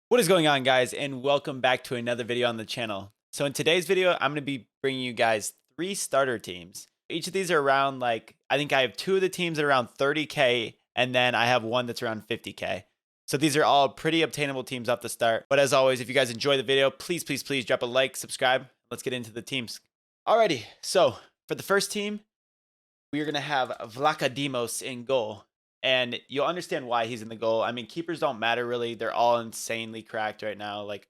What is going on, guys, and welcome back to another video on the channel. So in today's video, I'm going to be bringing you guys 3 starter teams. Each of these are around, I think I have 2 of the teams that are around 30K, and then I have one that's around 50K. So these are all pretty obtainable teams off the start. But as always, if you guys enjoy the video, please drop a like, subscribe. Let's get into the teams. Alrighty, so for the first team, we are going to have Vlachodimos in goal. And you'll understand why he's in the goal. I mean, keepers don't matter really. They're all insanely cracked right now. Like,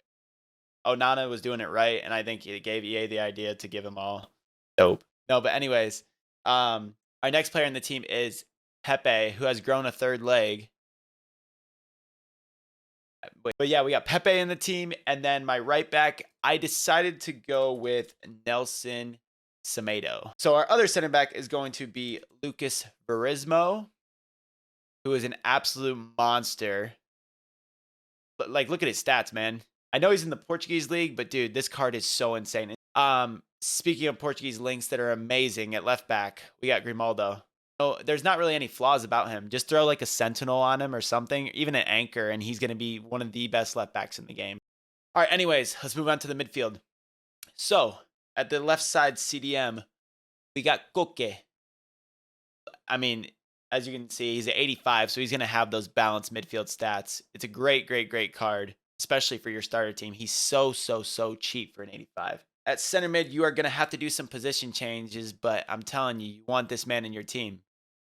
Onana was doing it right, and I think it gave EA the idea to give them all dope. No, but anyways, our next player in the team is Pepe, who has grown a third leg. But yeah, we got Pepe in the team, and then my right back, I decided to go with Nelson Semedo. So our other center back is going to be Lucas Verismo, who is an absolute monster. Like, look at his stats, man. I know he's in the Portuguese league, but dude, this card is so insane. Speaking of Portuguese links that are amazing at left back, we got Grimaldo. So there's not really any flaws about him. Just throw like a sentinel on him or something, even an anchor, and he's going to be one of the best left backs in the game. All right, anyways, let's move on to the midfield. So at the left side CDM, we got Koke. I mean, as you can see, he's at 85, so he's going to have those balanced midfield stats. It's a great card, especially for your starter team. He's so cheap for an 85. At center mid, you are going to have to do some position changes, but I'm telling you, you want this man in your team.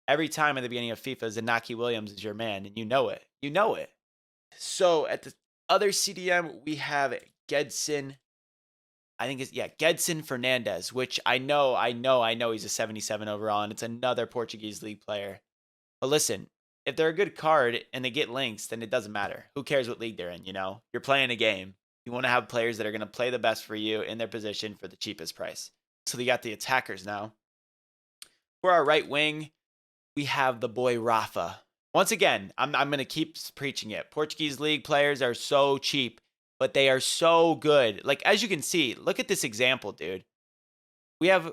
Every time at the beginning of FIFA, Zanaki Williams is your man, and you know it. You know it. So at the other CDM, we have Gedson. I think Gedson Fernandez, which I know he's a 77 overall, and it's another Portuguese league player. But listen, if they're a good card and they get links, then it doesn't matter. Who cares what league they're in, you know? You're playing a game. You want to have players that are going to play the best for you in their position for the cheapest price. So they got the attackers now. For our right wing, we have the boy Rafa. Once again, I'm going to keep preaching it. Portuguese league players are so cheap, but they are so good. Like, as you can see, look at this example, dude. We have,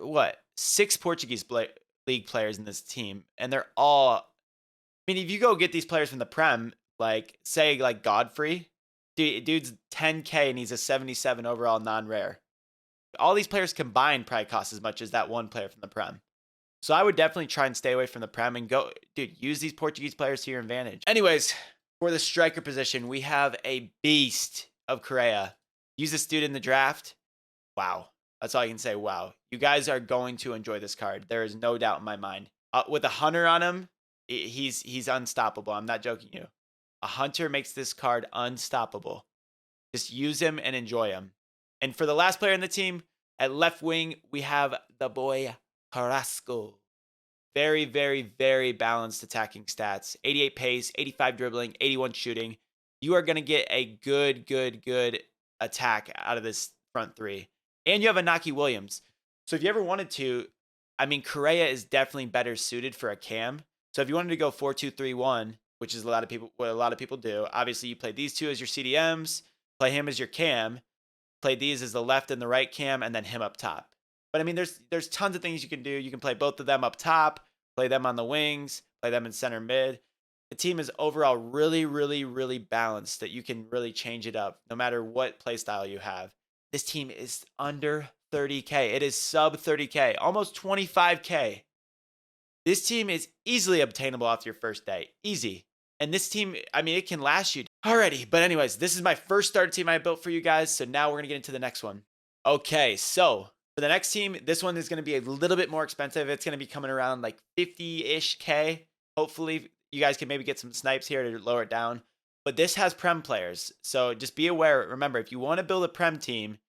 6 Portuguese league players in this team, and they're all... I mean, if you go get these players from the Prem, like, say, like Godfrey, dude's 10K and he's a 77 overall non-rare. All these players combined probably cost as much as that one player from the Prem. So I would definitely try and stay away from the Prem and go, dude, use these Portuguese players to your advantage. Anyways, for the striker position, we have a beast of Correa. Use this dude in the draft. Wow. That's all I can say. Wow. You guys are going to enjoy this card. There is no doubt in my mind. With a hunter on him, he's unstoppable. I'm not joking you. A hunter makes this card unstoppable. Just use him and enjoy him. And for the last player in the team, at left wing, we have the boy Carrasco. Very balanced attacking stats. 88 pace, 85 dribbling, 81 shooting. You are going to get a good attack out of this front three. And you have a Naki Williams. So if you ever wanted to, I mean, Correa is definitely better suited for a cam. So if you wanted to go 4-2-3-1, which is what a lot of people do, obviously you play these two as your CDMs, play him as your cam, play these as the left and the right cam, and then him up top. But I mean, there's tons of things you can do. You can play both of them up top, play them on the wings, play them in center mid. The team is overall really balanced that you can really change it up no matter what play style you have. This team is under 30K. It is sub 30K, almost 25K. This team is easily obtainable off your first day. Easy. And this team, I mean, it can last you. Alrighty, but anyways, this is my first starter team I built for you guys. So now we're going to get into the next one. Okay, so for the next team, this one is going to be a little bit more expensive. It's going to be coming around like 50-ish K. Hopefully, you guys can maybe get some snipes here to lower it down. But this has Prem players. So just be aware. Remember, if you want to build a Prem team,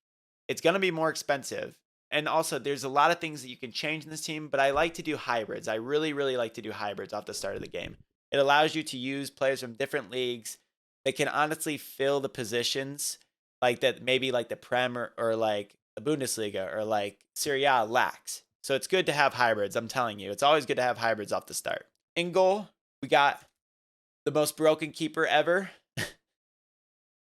it's going to be more expensive. And also, there's a lot of things that you can change in this team, but I like to do hybrids. I really like to do hybrids off the start of the game. It allows you to use players from different leagues that can honestly fill the positions like that, maybe like the Prem or like the Bundesliga or like Serie A lacks. So it's good to have hybrids. I'm telling you, it's always good to have hybrids off the start. In goal, we got the most broken keeper ever,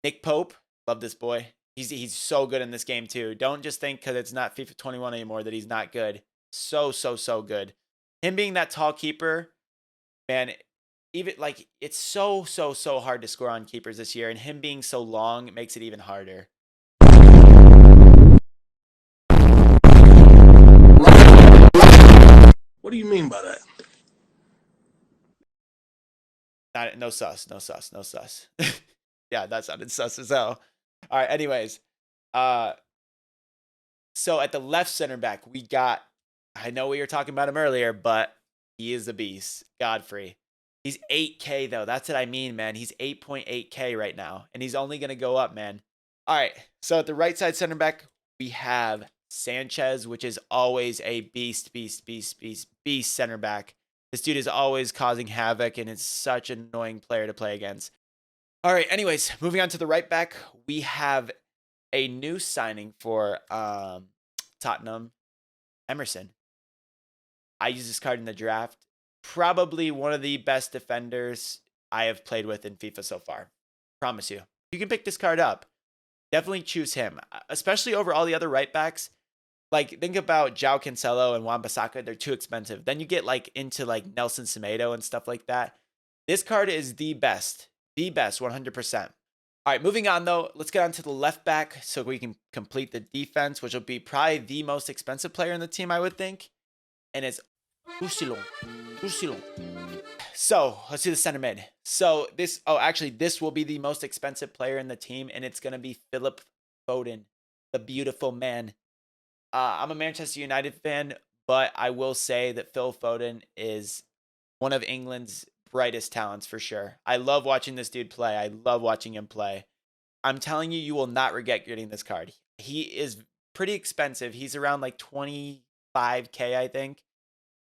Nick Pope. Love this boy. He's so good in this game too. Don't just think because it's not FIFA 21 anymore that he's not good. So good. Him being that tall keeper, man, even like it's so hard to score on keepers this year, and him being so long makes it even harder. What do you mean by that? No sus, no sus, no sus. Yeah, that sounded sus as hell. All right, anyways. Uh so at the left center back, we got, I know we were talking about him earlier, but he is a beast. Godfrey. He's 8K though. That's what I mean, man. He's 8.8K right now, and he's only gonna go up, man. All right. So at the right side center back, we have Sanchez, which is always a beast center back. This dude is always causing havoc, and it's such an annoying player to play against. All right. Anyways, moving on to the right back, we have a new signing for Tottenham, Emerson. I used this card in the draft. Probably one of the best defenders I have played with in FIFA so far. Promise you. You can pick this card up. Definitely choose him, especially over all the other right backs. Like, think about João Cancelo and Wan-Bissaka. They're too expensive. Then you get like into like Nelson Semedo and stuff like that. This card is the best 100%. All right, moving on though, let's get on to the left back so we can complete the defense, which will be probably the most expensive player in the team, I would think. And it's Roussillon. So let's do the center mid. So this will be the most expensive player in the team, and it's gonna be Philip Foden, the beautiful man. I'm a Manchester United fan, but I will say that Phil Foden is one of England's brightest talents for sure. I love watching this dude play. I love watching him play. I'm telling you, you will not regret getting this card. He is pretty expensive. He's around like 25K, I think.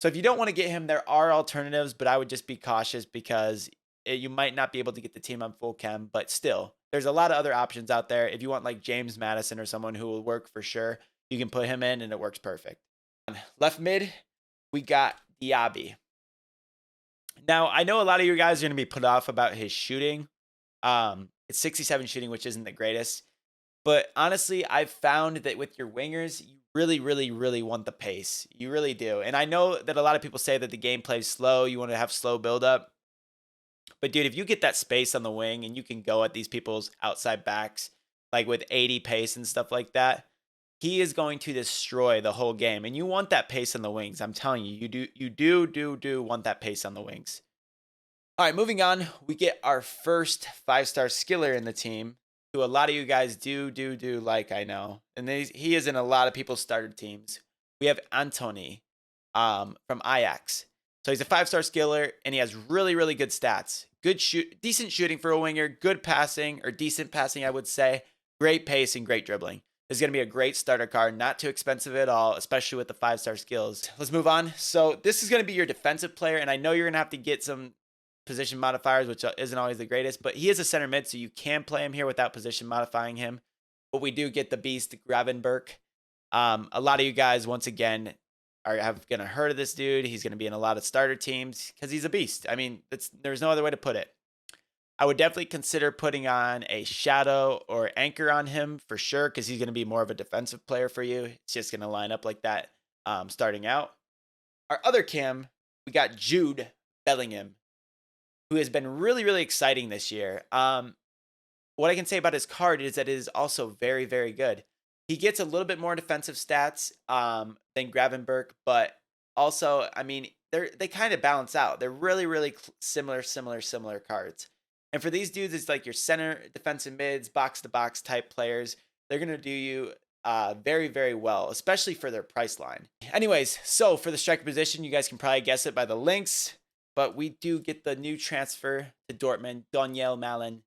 So if you don't want to get him, there are alternatives, but I would just be cautious because you might not be able to get the team on full chem. But still, there's a lot of other options out there. If you want like James Madison or someone who will work for sure, you can put him in and it works perfect. Left mid, we got Diaby. Now, I know a lot of you guys are going to be put off about his shooting. It's 67 shooting, which isn't the greatest. But honestly, I've found that with your wingers, you really want the pace. You really do. And I know that a lot of people say that the game plays slow. You want to have slow buildup. But dude, if you get that space on the wing and you can go at these people's outside backs, like with 80 pace and stuff like that, he is going to destroy the whole game. And you want that pace on the wings. I'm telling you, you do want that pace on the wings. All right, moving on, we get our first 5-star skiller in the team, who a lot of you guys do like, I know. And he is in a lot of people's starter teams. We have Antony from Ajax. So he's a 5-star skiller, and he has really good stats. Decent shooting for a winger, good passing, or decent passing, I would say. Great pace and great dribbling. This is going to be a great starter card, not too expensive at all, especially with the 5-star skills. Let's move on. So this is going to be your defensive player, and I know you're going to have to get some position modifiers, which isn't always the greatest, but he is a center mid, so you can play him here without position modifying him. But we do get the beast Gravenberch. A lot of you guys, once again, are gonna heard of this dude. He's gonna be in a lot of starter teams because he's a beast. I mean, there's no other way to put it. I would definitely consider putting on a shadow or anchor on him for sure because he's gonna be more of a defensive player for you. It's just gonna line up like that starting out. Our other cam, we got Jude Bellingham, who has been really exciting this year. What I can say about his card is that it is also very good. He gets a little bit more defensive stats than Gravenberch, but also, I mean, they kind of balance out. They're really similar cards. And for these dudes, it's like your center defensive mids, box to box type players. They're gonna do you very well, especially for their price line. Anyways, so for the striker position, you guys can probably guess it by the links. But we do get the new transfer to Dortmund, Daniel Malen.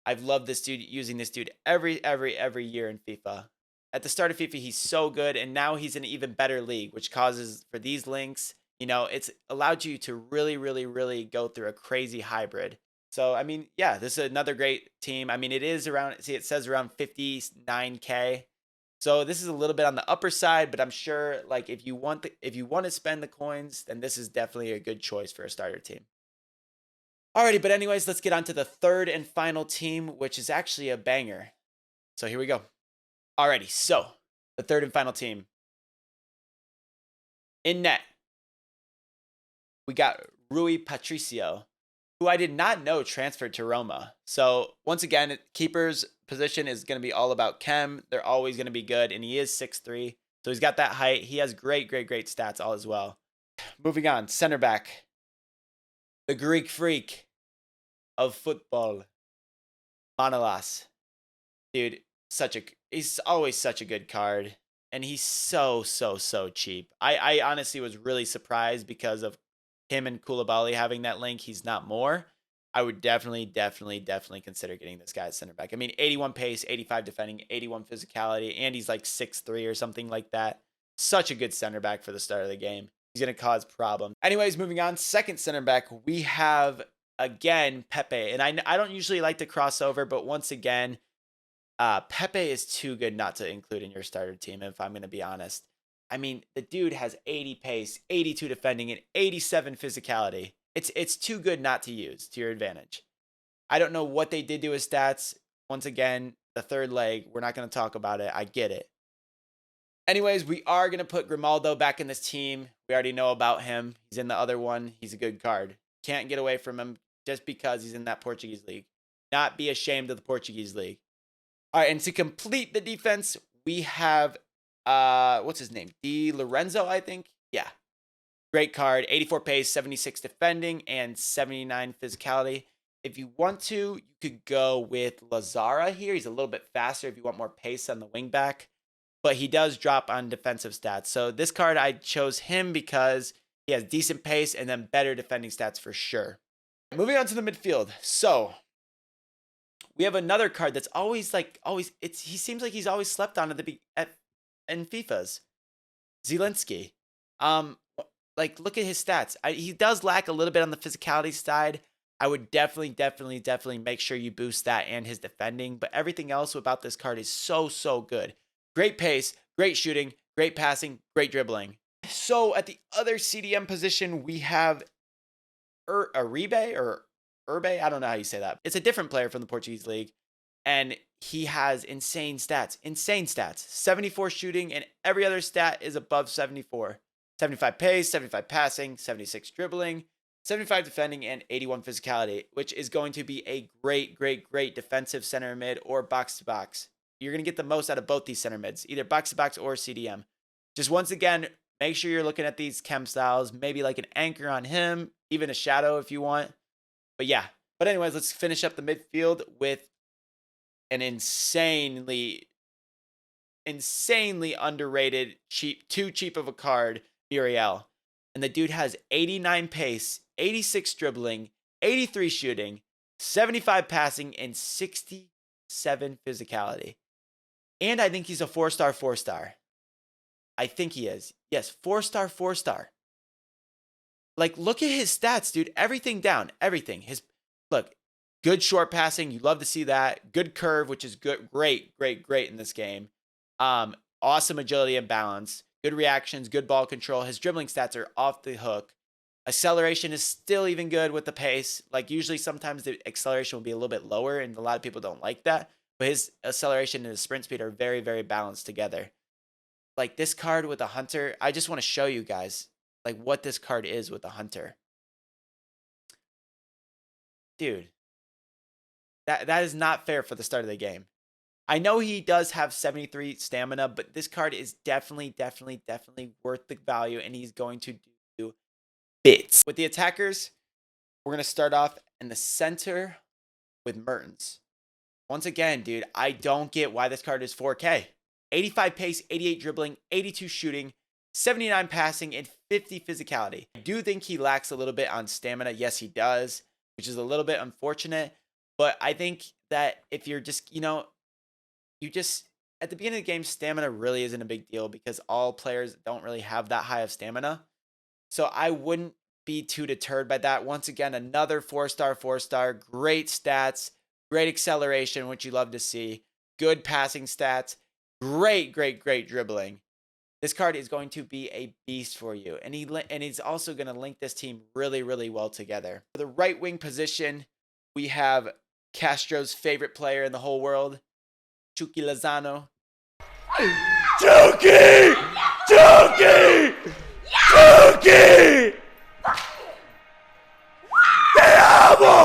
I've loved this dude, using this dude every year in FIFA. At the start of FIFA, he's so good, and now he's in an even better league, which causes for these links, you know, it's allowed you to really go through a crazy hybrid. So, I mean, yeah, this is another great team. I mean, it is around, see, it says around 59K. So this is a little bit on the upper side, but I'm sure like if you want to spend the coins, then this is definitely a good choice for a starter team. Alrighty, but anyways, let's get on to the third and final team, which is actually a banger. So here we go. Alrighty, so the third and final team. In net, we got Rui Patricio. who I did not know transferred to Roma. So once again, keeper's position is going to be all about chem. They're always going to be good, and he is 6'3", so he's got that height. He has great stats all as well. Moving on, center back, the Greek freak of football, Manolas. Dude, he's always such a good card, and he's so cheap. I honestly was really surprised because of him and Koulibaly having that link. He's not more. I would definitely consider getting this guy at center back. I mean, 81 pace, 85 defending, 81 physicality, and he's like 6'3" or something like that. Such a good center back for the start of the game. He's going to cause problems. Anyways, moving on. Second center back, we have, again, Pepe. And I don't usually like to cross over, but once again, Pepe is too good not to include in your starter team, if I'm going to be honest. I mean, the dude has 80 pace, 82 defending, and 87 physicality. It's too good not to use to your advantage. I don't know what they did to his stats. Once again, the third leg, we're not going to talk about it. I get it. Anyways, we are going to put Grimaldo back in this team. We already know about him. He's in the other one. He's a good card. Can't get away from him just because he's in that Portuguese league. Not be ashamed of the Portuguese league. All right, and to complete the defense, we have, what's his name? Di Lorenzo, I think. Yeah. Great card. 84 pace, 76 defending, and 79 physicality. If you want to, you could go with Lazara here. He's a little bit faster if you want more pace on the wing back, but he does drop on defensive stats. So this card, I chose him because he has decent pace and then better defending stats for sure. Moving on to the midfield. So we have another card that's he seems like he's always slept on in FIFA's. Zielinski. Look at his stats. He does lack a little bit on the physicality side. I would definitely make sure you boost that and his defending. But everything else about this card is so good. Great pace, great shooting, great passing, great dribbling. So at the other CDM position, we have Uribe or Urbe. I don't know how you say that. It's a different player from the Portuguese league. And he has insane stats. 74 shooting, and every other stat is above 74. 75 pace, 75 passing, 76 dribbling, 75 defending, and 81 physicality, which is going to be a great defensive center mid or box-to-box. You're going to get the most out of both these center mids, either box-to-box or CDM. Just once again, make sure you're looking at these chem styles, maybe like an anchor on him, even a shadow if you want. But yeah. But anyways, let's finish up the midfield with an insanely underrated, too cheap of a card, Muriel. And the dude has 89 pace, 86 dribbling, 83 shooting, 75 passing, and 67 physicality. And I think he's a 4-star. I think he is. Yes, 4-star. Like, look at his stats, dude. Everything down. Everything. Look, good short passing. You love to see that. Good curve, which is good. Great in this game. Awesome agility and balance. Good reactions, good ball control. His dribbling stats are off the hook. Acceleration is still even good with the pace. Like, usually sometimes the acceleration will be a little bit lower, and a lot of people don't like that. But his acceleration and his sprint speed are very balanced together. Like, this card with a hunter, I just want to show you guys like what this card is with a hunter. Dude, that is not fair for the start of the game. I know he does have 73 stamina, but this card is definitely worth the value, and he's going to do bits. With the attackers, we're going to start off in the center with Mertens. Once again, dude, I don't get why this card is 4K. 85 pace, 88 dribbling, 82 shooting, 79 passing, and 50 physicality. I do think he lacks a little bit on stamina. Yes, he does, which is a little bit unfortunate. But I think that if you're just, at the beginning of the game, stamina really isn't a big deal because all players don't really have that high of stamina. So I wouldn't be too deterred by that. Once again, another 4-star, great stats, great acceleration, which you love to see, good passing stats, great dribbling. This card is going to be a beast for you. And he's also going to link this team really well together. For the right wing position, we have Castro's favorite player in the whole world, Chucky Lozano. Chucky! Te amo!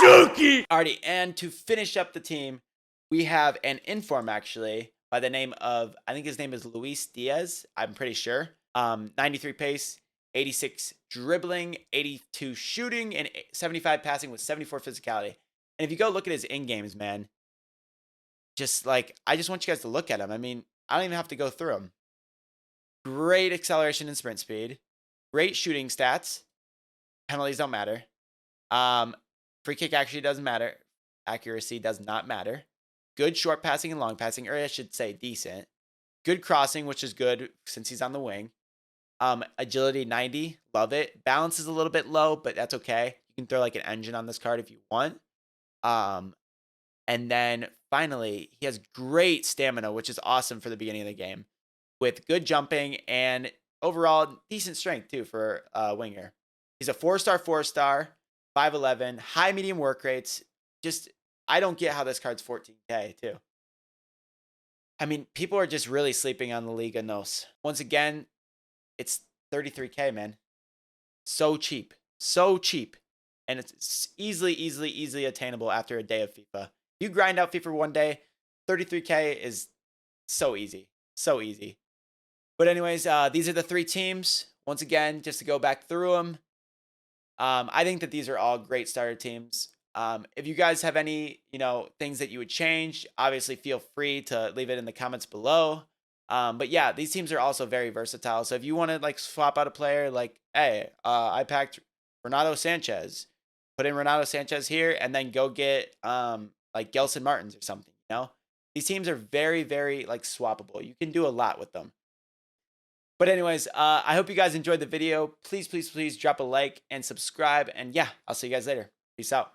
Junkie! Alrighty, and to finish up the team, we have an inform actually by the name of, I think his name is Luis Diaz. I'm pretty sure. 93 pace, 86 dribbling, 82 shooting, and 75 passing with 74 physicality. And if you go look at his in-games, man, just like, I just want you guys to look at him. I mean, I don't even have to go through him. Great acceleration and sprint speed. Great shooting stats. Penalties don't matter. Free kick actually doesn't matter. Accuracy does not matter. Good short passing and long passing, or I should say decent. Good crossing, which is good since he's on the wing. Agility 90, love it. Balance is a little bit low, but that's okay. You can throw like an engine on this card if you want. And then finally, he has great stamina, which is awesome for the beginning of the game, with good jumping and overall decent strength too for a winger. He's a 4-star, 5'11", high medium work rates. Just, I don't get how this card's 14K too. I mean, people are just really sleeping on the Liga Nos. Once again, it's 33K, man. So cheap. So cheap. And it's easily attainable after a day of FIFA. You grind out FIFA one day, 33K is so easy. So easy. But anyways, these are the 3 teams. Once again, just to go back through them. I think that these are all great starter teams. If you guys have any, things that you would change, obviously feel free to leave it in the comments below. But yeah, these teams are also very versatile. So if you want to like swap out a player, like, hey, I packed Renato Sanchez, put in Renato Sanchez here, and then go get like Gelson Martins or something. These teams are very, very like swappable. You can do a lot with them. But anyways, I hope you guys enjoyed the video. Please drop a like and subscribe. And yeah, I'll see you guys later. Peace out.